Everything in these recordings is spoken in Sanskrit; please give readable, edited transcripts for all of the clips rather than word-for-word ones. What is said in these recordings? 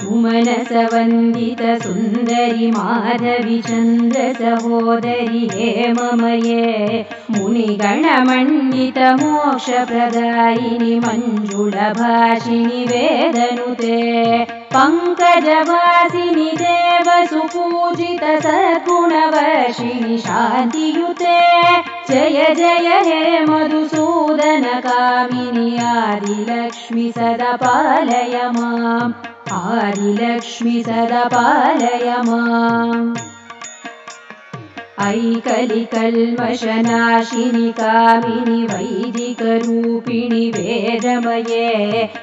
सुमनसवन्दित सुन्दरि माधवी चन्द्र सहोदरि हेममये मुनिगणमण्डित मोक्षप्रदायिनि मञ्जुलभाषिणि वेदनुते पङ्कजवासिनि देवसुपूजित सद्गुणवर्षिणि शान्तियुते जय जय हे मधुसूदन कामिनि आदिलक्ष्मि सदा पालय माम् आदिलक्ष्मि सदा पालय माम् ऐकलिकल्मषनाशिनि कामिनि वैदिकरूपिणि वेदमये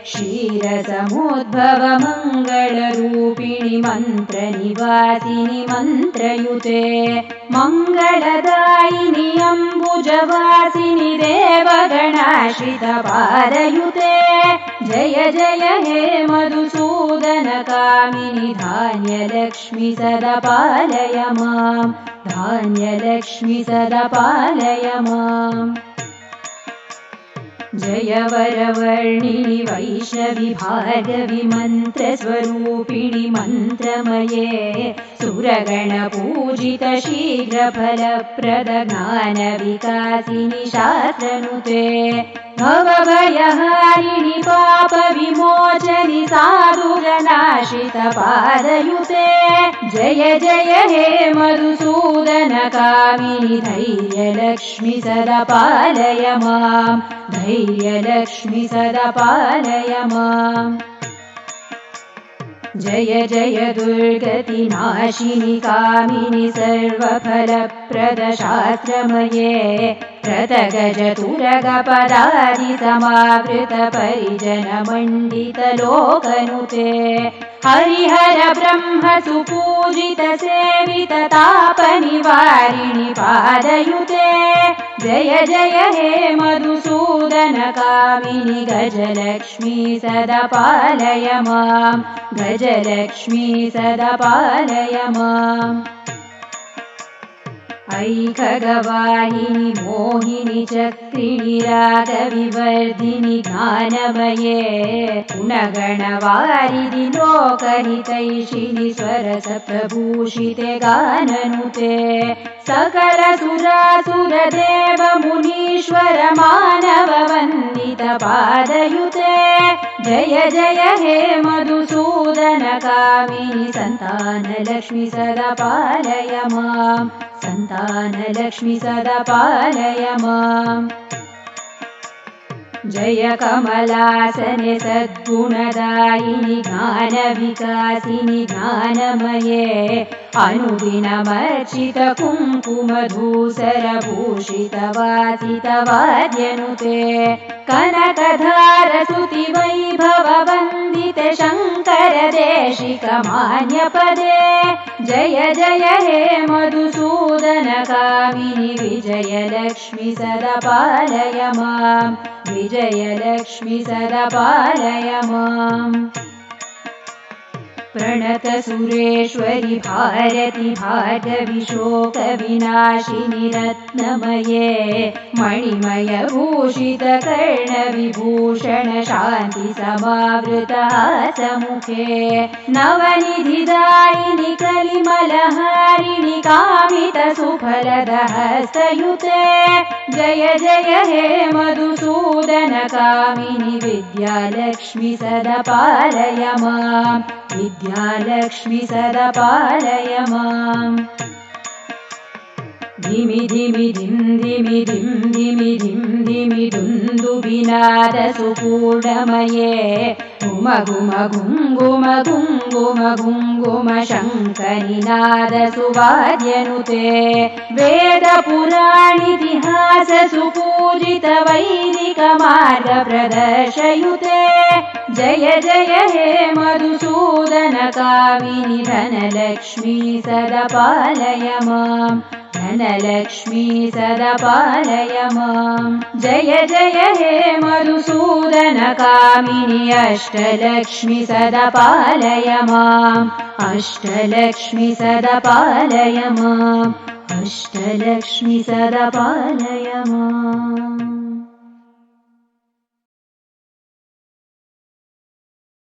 क्षीरसमुद्भव मङ्गलरूपिणि मन्त्रनिवासिनि मन्त्रयुते मङ्गलदायिनि अम्बुजवासिनि देवगणाश्रितपादयुते जय जय हे मधुसूदन कामिनि धान्यलक्ष्मि सदा पालय माम् धान्यलक्ष्मि सदा पालय माम् जय वरवर्णिनि वैष्णवि भार्गवि मन्त्रस्वरूपिणि मन्त्रमये सुरगणपूजित शीघ्रफलप्रद ज्ञानविकासिनि शास्त्रनुते भवभयहारिणि पापविमोचनि साधुजनाश्रितपादयुते जय जय हे मधुसूदन कामिनि धैर्यलक्ष्मि सदा पालय माम् धैर्यलक्ष्मि सदा पालय माम् जय जय दुर्गतिनाशिनि कामिनि सर्वफलप्रद शास्त्रमये प्रतगजतुरगपदादिसमावृत परिजनमण्डित लोकनुते हरिहर ब्रह्म सुपूजित सेवित तापनिवारिणि पादयुते जय जय हे मधुसूदन कामिनि गजलक्ष्मी सदा पालय माम् गजलक्ष्मी सदा पालय माम् ऐखगवाहिनि मोहिनि चक्रिणि रागविवर्धिनि ज्ञानमये गुणगणवारिधि लोकहितैषिणि स्वरसप्रभूषिते गाननुते सकल सुरासुर देव मुनीश्वर मानव वन्दित पादयुते जय जय हे मधुसूदन कामिनि सन्तानलक्ष्मि सदा पालय माम् सन्तानलक्ष्मि सदा पालय माम् जय कमलासने सद्गुणदायिनि ज्ञानविकासिनि ज्ञानमये अनुदिनमर्चित कुङ्कुमधूसरभूषित वासितवाद्यनुते कनकधारसुति वैभव वन्दित शङ्कर देशिक मान्यपदे जय जय हे मधुसूदन कामिनि विजयलक्ष्मि सदा पालय माम् विजयलक्ष्मि सदा पालय माम् प्रणत सुरेश्वरि भारति भार्गवि शोकविनाशिनि रत्नमये मणिमय भूषित कर्णविभूषण शान्ति समावृत हासमुखे नवनिधिदायिनि कलिमलहारिणि कामित सुफलद हस्तयुते जय जय हे मधुसूदन कामिनि विद्यालक्ष्मि सदा पालय माम् विद्यालक्ष्मि सदा पालय माम् धिमि धिमि धिं धिमि धिं धिमि धिं धिमि दुन्दुभिनाद सुपूर्णमये घुम घुम घुङ्गुम घुङ्गुम घुङ्गुम शङ्खनिनाद सुवाद्यनुते वेद पुराणितिहास सुपूजित वैदिक मार्ग प्रदर्शयुते जय जय हे मधुसूदन कामिनि धनलक्ष्मी सदा पालय माम् धनलक्ष्मी सदा पालय माम् जय जय हे मधुसूदन कामिनि अष्टलक्ष्मी सदा पालय माम् अष्टलक्ष्मी सदा पालय माम् अष्टलक्ष्मी सदा पालय माम्।